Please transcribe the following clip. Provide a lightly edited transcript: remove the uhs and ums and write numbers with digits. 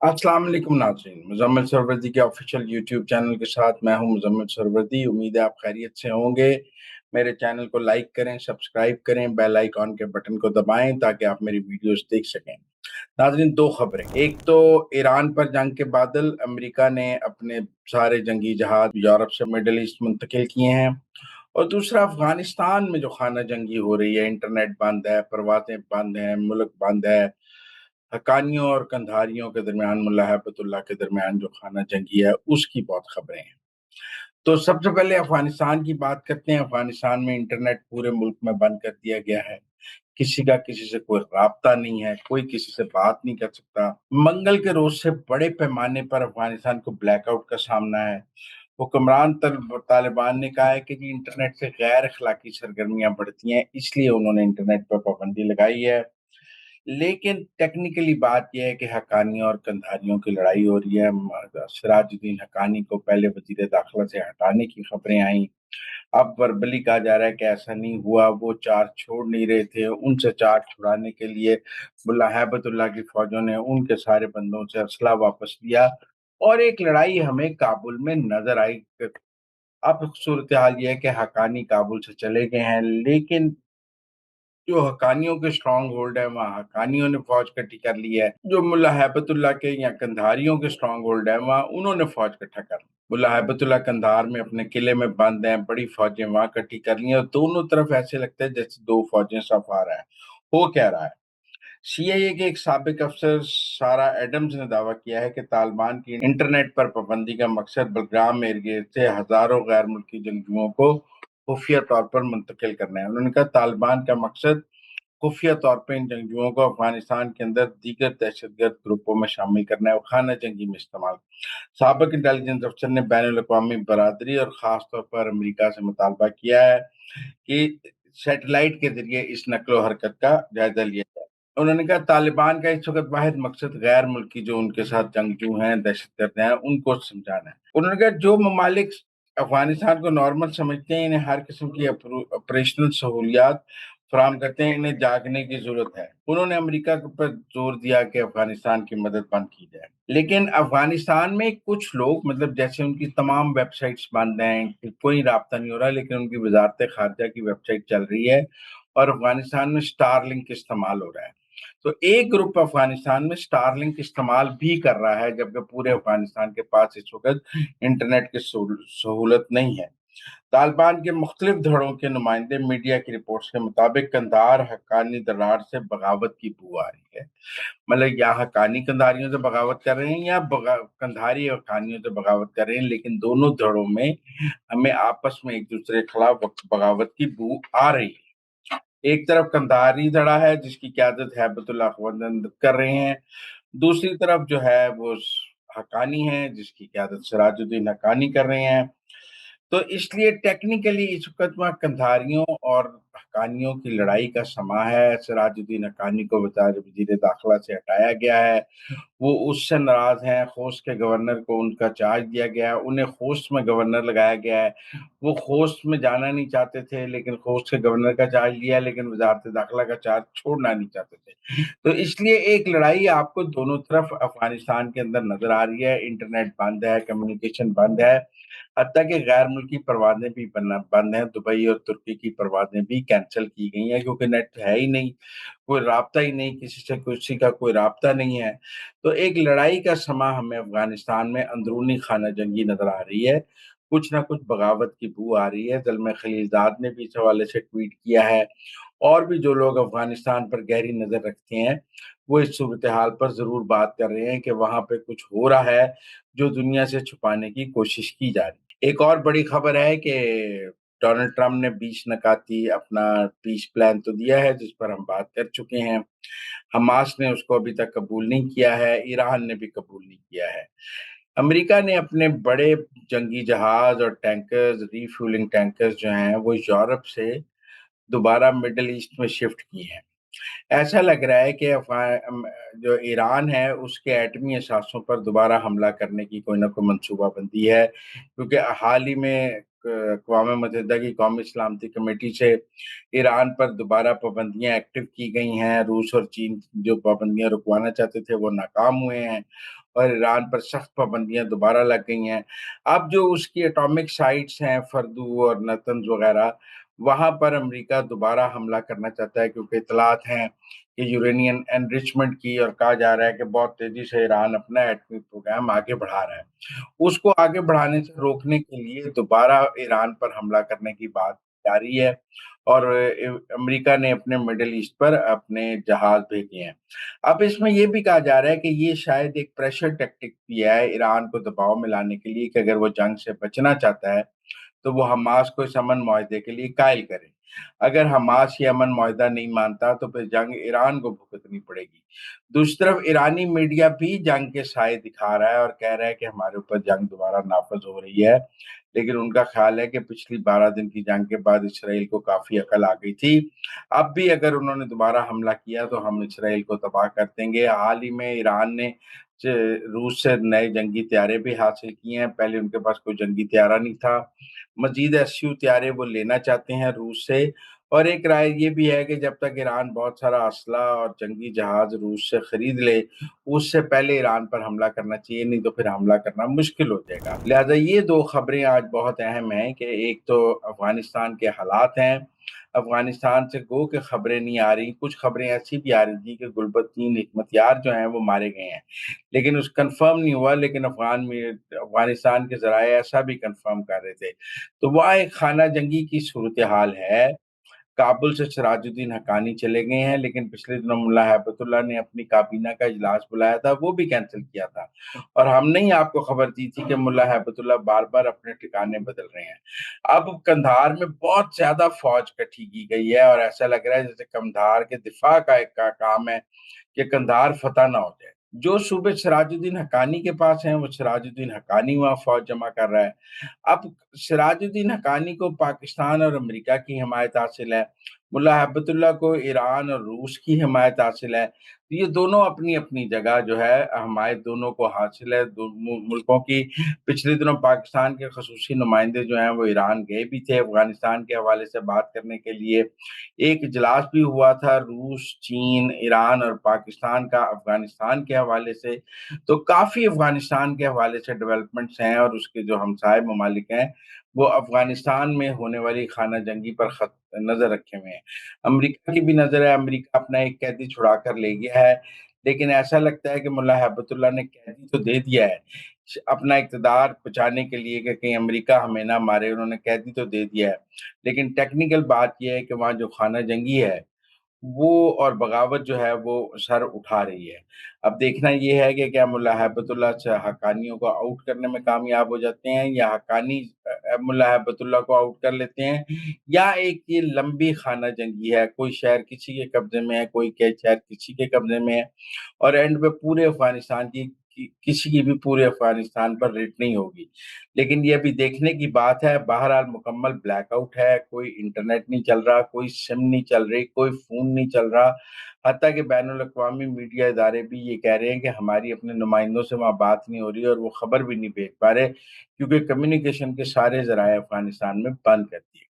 अस्सलाम वालेकुम नाज़रीन, मुज़म्मिल सरवरदी के ऑफिशियल यूट्यूब चैनल के साथ मैं हूं मुज़म्मिल सरवरदी। उम्मीद है आप खैरियत से होंगे। मेरे चैनल को लाइक करें, सब्सक्राइब करें, बेल आइकॉन के बटन को दबाएं ताकि आप मेरी वीडियोस देख सकें। नाज़रीन, दो खबरें, एक तो ईरान पर जंग के बादल, अमेरिका ने अपने सारे जंगी जहाज यूरोप से मिडल ईस्ट मुंतकिल किए हैं, और दूसरा अफगानिस्तान में जो खाना जंगी हो रही है, इंटरनेट बंद है, परवाजें बंद हैं, मुल्क बंद है। हक्कानियों और कंधारियों के दरमियान, मुल्ला हैबतुल्लाह के दरमियान जो खाना जंगी है, उसकी बहुत खबरें हैं। तो सबसे पहले अफगानिस्तान की बात करते हैं। अफगानिस्तान में इंटरनेट पूरे मुल्क में बंद कर दिया गया है। किसी का किसी से कोई राब्ता नहीं है, कोई किसी से बात नहीं कर सकता। मंगल के रोज से बड़े पैमाने पर अफगानिस्तान को ब्लैकआउट का सामना है। हुक्मरान तालिबान ने कहा है कि जी इंटरनेट से गैर अखलाकी सरगर्मियां बढ़ती हैं, इसलिए उन्होंने इंटरनेट पर पाबंदी लगाई है। लेकिन टेक्निकली बात यह है कि हक्कानियों और कंधारियों की लड़ाई हो रही है। सिराजुद्दीन हक्कानी को पहले वजीर दाखिला से हटाने की खबरें आई। अब वर्बली कहा जा रहा है कि ऐसा नहीं हुआ, वो चार्ज छोड़ नहीं रहे थे। उनसे चार्ज छुड़ाने के लिए मुल्ला हैबतुल्लाह की फौजों ने उनके सारे बंदों से असला वापस लिया, और एक लड़ाई हमें काबुल में नजर आई। अब सूरत हाल यह है कि हक्कानी काबुल से चले गए हैं, लेकिन जो हक्कानियों के स्ट्रांग होल्ड है, वहाँ हक्कानियों ने फौज इकट्ठी कर ली है। जो मुल्ला हैबतुल्लाह के या कंधारियों के स्ट्रांग होल्ड है, वहाँ उन्होंने फौज इकट्ठा कर ली। मुल्ला हैबतुल्लाह कंधार में अपने किले में बंद हैं, बड़ी फौजें वहां इकट्ठी कर ली हैं, और दोनों तरफ ऐसे लगता है जैसे दो फौजें सफ आ रहा है। हो क्या रहा है? सीआईए के एक साबिक अफसर सारा एडम्स ने दावा किया है कि तालिबान की इंटरनेट पर पाबंदी का मकसद बलग्राम एरिया से हजारों गैर मुल्की जंगजुओं को खुफिया तौर पर मुंतकिल करना है। उन्होंने कहा तालिबान का मकसद खुफिया तौर पर इन जंगजुओं को अफगानिस्तान के अंदर दीगर दहशतगर्द ग्रुपों में शामिल करना है और खाना जंगी में इस्तेमाल। साबिक इंटेलिजेंस अफसर ने बैनुल अक़वामी बरादरी और खास तौर पर अमेरिका से मुतालबा किया है कि सैटेलाइट के जरिए इस नक्लो हरकत का जायजा लिया जाए। उन्होंने कहा तालिबान का इस वक्त वाहिद मकसद गैर मुल्की जो उनके साथ जंगजू हैं, दहशतगर्द हैं, उनको समझाना है। उन्होंने कहा जो ममालिक अफगानिस्तान को नॉर्मल समझते हैं, इन्हें हर किस्म की ऑपरेशनल सहूलियात फराम करते हैं, इन्हें जागने की जरूरत है। उन्होंने अमेरिका पर जोर दिया कि अफगानिस्तान की मदद बंद की जाए। लेकिन अफगानिस्तान में कुछ लोग, मतलब जैसे उनकी तमाम वेबसाइट्स बंद हैं, कोई राब्ता नहीं हो रहा, लेकिन उनकी वजारत खारजा की वेबसाइट चल रही है और अफगानिस्तान में स्टारलिंक इस्तेमाल हो रहा है। तो एक ग्रुप अफगानिस्तान में स्टारलिंक इस्तेमाल भी कर रहा है, जबकि पूरे अफगानिस्तान के पास इस वक्त इंटरनेट की सहूलत नहीं है। तालिबान के मुख्तलिफ धड़ों के नुमाइंदे मीडिया की रिपोर्ट्स के मुताबिक कंधार हक्कानी दरार से बगावत की बू आ रही है। मतलब या हक्कानी कंधारियों से बगावत कर रहे हैं, या कंधारी हक्कानियों से बगावत कर रहे हैं, लेकिन दोनों धड़ों में हमें आपस में एक दूसरे के खिलाफ बगावत की बू आ रही है। एक तरफ कंधारी धड़ा है जिसकी क़यादत हैबतुल्लाह अखवंद कर रहे हैं, दूसरी तरफ जो है वो हक्कानी है जिसकी क़यादत सिराजुद्दीन हक्कानी कर रहे हैं। तो इसलिए टेक्निकली इस वक्त वहाँ कंधारियों और हक्कानियों की लड़ाई का समा है। सिराजुद्दीन हक्कानी को वजीर दाखिला से हटाया गया है, वो उससे नाराज हैं। खोस्ट के गवर्नर को उनका चार्ज दिया गया है, उन्हें खोस्ट में गवर्नर लगाया गया है। वो खोस्ट में जाना नहीं चाहते थे, लेकिन खोस्ट के गवर्नर का चार्ज लिया, लेकिन वजारत दाखिला का चार्ज छोड़ना नहीं चाहते थे। तो इसलिए एक लड़ाई आपको दोनों तरफ अफगानिस्तान के अंदर नजर आ रही है। इंटरनेट बंद है, कम्युनिकेशन बंद है, हत्ता कि गैर मुल्की परवाजें भी बंद हैं। दुबई और तुर्की की परवाजें भी कैंसिल की गई हैं, क्योंकि नेट है ही नहीं, कोई राब्ता ही नहीं, किसी से किसी का कोई राब्ता नहीं है। तो एक लड़ाई का समा हमें अफगानिस्तान में अंदरूनी खाना जंगी नजर आ रही है। कुछ ना कुछ बगावत की बू आ रही है। ज़ल्मे खलीलजाद ने भी इस हवाले से ट्वीट किया है, और भी जो लोग अफगानिस्तान पर गहरी नजर रखते हैं, वो इस सूरत हाल पर जरूर बात कर रहे हैं कि वहां पे कुछ हो रहा है जो दुनिया से छुपाने की कोशिश की जा रही है। एक और बड़ी खबर है कि डोनाल्ड ट्रंप ने 20 नकाती अपना पीस प्लान तो दिया है, जिस पर हम बात कर चुके हैं। हमास ने उसको अभी तक कबूल नहीं किया है, ईरान ने भी कबूल नहीं किया है। अमेरिका ने अपने बड़े जंगी जहाज और टैंकर्स, रीफ्यूलिंग टैंकर्स जो हैं, वो यूरोप से दोबारा मिडल ईस्ट में शिफ्ट किए हैं। ऐसा लग रहा है कि जो ईरान है उसके एटमी असासों पर दोबारा हमला करने की कोई ना कोई मंसूबाबंदी है, क्योंकि हाल ही में अक़वाम मुत्तहिदा की कौमी सलामती कमेटी से ईरान पर दोबारा पाबंदियाँ एक्टिव की गई हैं। रूस और चीन जो पाबंदियाँ रुकवाना चाहते थे वो नाकाम हुए हैं और ईरान पर सख्त पाबंदियाँ दोबारा लग गई हैं। अब जो उसकी एटॉमिक साइट्स हैं फर्दू और नतंज वगैरह, वहाँ पर अमेरिका दोबारा हमला करना चाहता है क्योंकि इत्तलात हैं कि यूरेनियम एनरिचमेंट की और कहा जा रहा है कि बहुत तेज़ी से ईरान अपना एटमी प्रोग्राम आगे बढ़ा रहा है। उसको आगे बढ़ाने से रोकने के लिए दोबारा ईरान पर हमला करने की बात जारी है और अमेरिका ने अपने मिडल ईस्ट पर अपने जहाज भेजे हैं। अब इसमें ये भी कहा जा रहा है कि ये शायद एक प्रेशर टैक्टिक भी है ईरान को दबाव में लाने के लिए कि अगर वो जंग से बचना चाहता है तो वो हमास को इस अमन मुआहदे के लिए कायल करे। अगर हमास ये अमन मुआहदा नहीं मानता तो फिर जंग ईरान को भुगतनी पड़ेगी। दूसरी तरफ ईरानी मीडिया भी जंग के साए दिखा रहा है और कह रहा है कि हमारे ऊपर जंग दोबारा नाफ़िज़ हो रही है। लेकिन उनका ख़्याल है कि पिछली 12 दिन की जंग के बाद इसराइल को काफ़ी अकल आ गई थी। अब भी अगर उन्होंने दोबारा हमला किया तो हम इसराइल को तबाह कर देंगे। हाल ही में ईरान ने च रूस से नए जंगी तैयारे भी हासिल किए हैं। पहले उनके पास कोई जंगी तैयारा नहीं था। मज़ीद एसयू तैयारे वो लेना चाहते हैं रूस से और एक राय ये भी है कि जब तक ईरान बहुत सारा असला और जंगी जहाज़ रूस से खरीद ले, उससे पहले ईरान पर हमला करना चाहिए, नहीं तो फिर हमला करना मुश्किल हो जाएगा। लिहाज़ा ये 2 खबरें आज बहुत अहम हैं कि एक तो अफ़गानिस्तान के हालात हैं, अफ़गानिस्तान से गो के खबरें नहीं आ रही, कुछ खबरें ऐसी भी आ रही थी कि गुलबदीन हिकमतयार जो हैं वो मारे गए हैं। लेकिन उस कन्फर्म नहीं हुआ लेकिन अफ़गानिस्तान के ज़राए ऐसा भी कन्फर्म कर रहे थे। तो वहाँ एक खाना जंगी की सूरत-ए-हाल है। काबुल से सिराजुद्दीन हक्कानी चले गए हैं, लेकिन पिछले दिनों मुल्ला हैबतुल्लाह ने अपनी काबीना का इजलास बुलाया था, वो भी कैंसल किया था। और हमने ही आपको खबर दी थी कि मुल्ला हैबतुल्लाह बार-बार अपने ठिकाने बदल रहे हैं। अब कंधार में बहुत ज़्यादा फ़ौज इकट्ठी की गई है और ऐसा लग रहा है जैसे कंधार के दिफा का एक का काम है कि कंधार फतह ना हो जाए। जो सूबे सिराजुद्दीन हक्कानी के पास हैं, वो सिराजुद्दीन हक्कानी वहाँ फ़ौज जमा कर रहा है। अब सिराजुद्दीन हक्कानी को पाकिस्तान और अमेरिका की हिमायत हासिल है, मुल्ला हिब्बतुल्लाह को ईरान और रूस की हिमायत हासिल है। तो ये दोनों अपनी-अपनी जगह जो है हिमायत दोनों को हासिल है, दो मुल्कों की। पिछले दिनों पाकिस्तान के खसूसी नुमाइंदे जो हैं वो ईरान गए भी थे अफ़गानिस्तान के हवाले से बात करने के लिए। एक इजलास भी हुआ था रूस, चीन, ईरान और पाकिस्तान का अफ़गानिस्तान के हवाले से। तो काफ़ी अफ़गानिस्तान के हवाले से डेवलपमेंट्स हैं और उसके जो हमसाए ममालिक हैं, वो अफ़गानिस्तान में होने वाली खाना जंगी पर नज़र रखे हुए हैं। अमेरिका की भी नज़र है, अमेरिका अपना एक कैदी छुड़ा कर ले गया है, लेकिन ऐसा लगता है कि मुल्ला हिब्बतुल्लाह ने कैदी तो दे दिया है, अपना इक़्तिदार बचाने के लिए कि कहीं अमेरिका हमें ना मारे, उन्होंने कैदी तो दे दिया है। लेकिन टेक्निकल बात ये है कि वहाँ जो खाना जंगी है वो और बगावत जो है वो सर उठा रही है। अब देखना ये है कि क्या मुल्ला हिब्बतुल्लाह हक्कानियों को आउट करने में कामयाब हो जाते हैं या हक्कानी मुल्ला हिब्बतुल्लाह को आउट कर लेते हैं या एक ये लंबी खाना जंगी है, कोई शहर किसी के कब्ज़े में है, कोई के शहर किसी के कब्ज़े में है और एंड में पूरे अफ़गानिस्तान की किसी की भी पूरे अफ़गानिस्तान पर रेड नहीं होगी। लेकिन ये अभी देखने की बात है, बहरहाल मुकम्मल ब्लैकआउट है, कोई इंटरनेट नहीं चल रहा, कोई सिम नहीं चल रही, कोई फ़ोन नहीं चल रहा। हत्ता कि बैनुल-अक़वामी मीडिया इदारे भी ये कह रहे हैं कि हमारी अपने नुमाइंदों से वहाँ बात नहीं हो रही और वो खबर भी नहीं भेज पा रहे, क्योंकि कम्युनिकेशन के सारे ज़राए अफ़गानिस्तान में बंद कर दिए।